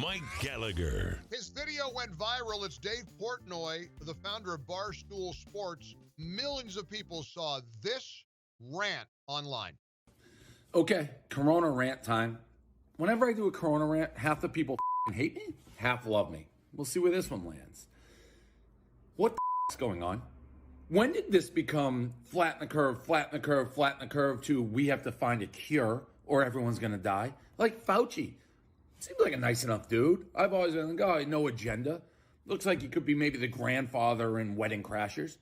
Mike Gallagher. His video went viral. It's Dave Portnoy, the founder of Barstool Sports. Millions of people saw this rant online. Okay, Corona rant time. Whenever I do a Corona rant, half the people hate me, half love me. We'll see where this one lands. What the is going on? When did this become flatten the curve, flatten the curve, flatten the curve to we have to find a cure or everyone's going to die? Like Fauci. Seems like a nice enough dude. I've always been a guy, no agenda. Looks like he could be maybe the grandfather in Wedding Crashers.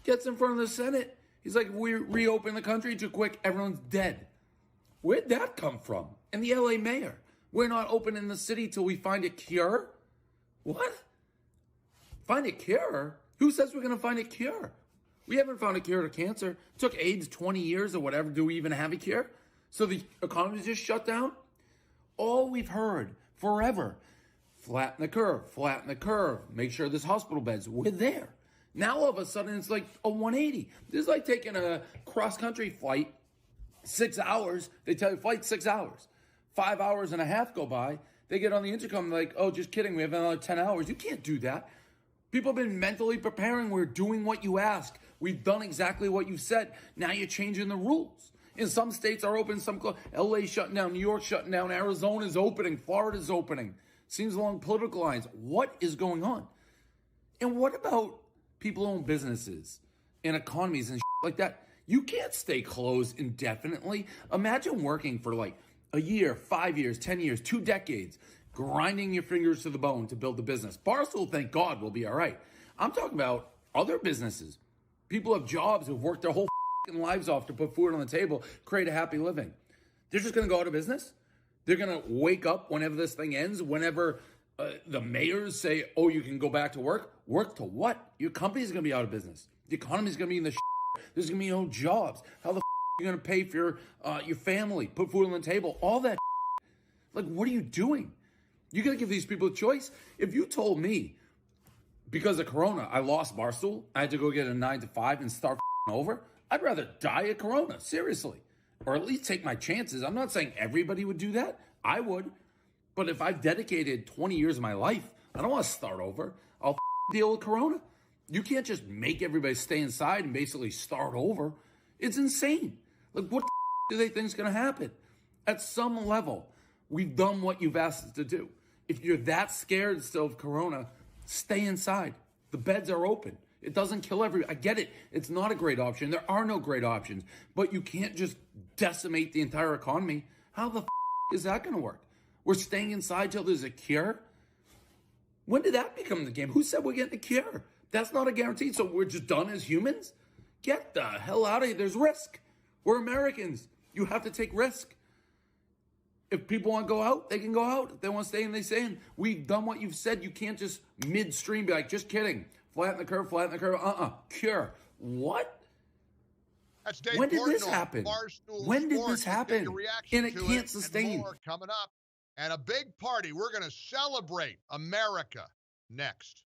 Gets in front of the Senate. He's like, we reopen the country too quick, everyone's dead. Where'd that come from? And the LA mayor. We're not opening the city till we find a cure? What? Find a cure? Who says we're going to find a cure? We haven't found a cure to cancer. It took AIDS 20 years or whatever. Do we even have a cure? So the economy's just shut down? All we've heard forever, flatten the curve, make sure there's hospital beds. We're there. Now all of a sudden it's like a 180. This is like taking a cross-country flight, 6 hours. They tell you flight 6 hours. 5 hours and a half go by. They get on the intercom like, oh, just kidding. We have another 10 hours. You can't do that. People have been mentally preparing. We're doing what you ask. We've done exactly what you said. Now you're changing the rules. In some states are open, some closed. LA shutting down, New York shutting down, Arizona's opening, Florida's opening. Seems along political lines. What is going on? And what about people who own businesses and economies and like that? You can't stay closed indefinitely. Imagine working for like a year, 5 years, 10 years, 2 decades, grinding your fingers to the bone to build the business. Barstool, thank God, will be all right. I'm talking about other businesses. People have jobs who've worked their whole lives off to put food on the table, create a happy living. They're just going to go out of business. They're going to wake up whenever this thing ends, whenever the mayors say, oh, you can go back to work. Work to what? Your company's going to be out of business. The economy's going to be in the There's going to be no jobs. How the are you going to pay for your family, put food on the table, all that Like, what are you doing? You got to give these people a choice. If you told me, because of Corona, I lost Barstool, I had to go get a 9 to 5 and start over, I'd rather die of Corona, seriously. Or at least take my chances. I'm not saying everybody would do that. I would. But if I've dedicated 20 years of my life, I don't want to start over. I'll deal with Corona. You can't just make everybody stay inside and basically start over. It's insane. Like, what do they think is going to happen? At some level, we've done what you've asked us to do. If you're that scared still of Corona, stay inside. The beds are open. It doesn't kill everybody. I get it. It's not a great option. There are no great options. But you can't just decimate the entire economy. How the is that going to work? We're staying inside till there's a cure? When did that become the game? Who said we're getting a cure? That's not a guarantee. So we're just done as humans? Get the hell out of here. There's risk. We're Americans. You have to take risk. If people want to go out, they can go out. If they want to stay in, they stay in. We've done what you've said. You can't just midstream be like, just kidding. Flatten the curve, flatten the curve. Cure. What? That's Dave when did Portnoy, this happen? Barstool When did Sports. this happen? And it can't and sustain. more coming up. And a big party. We're going to celebrate America next.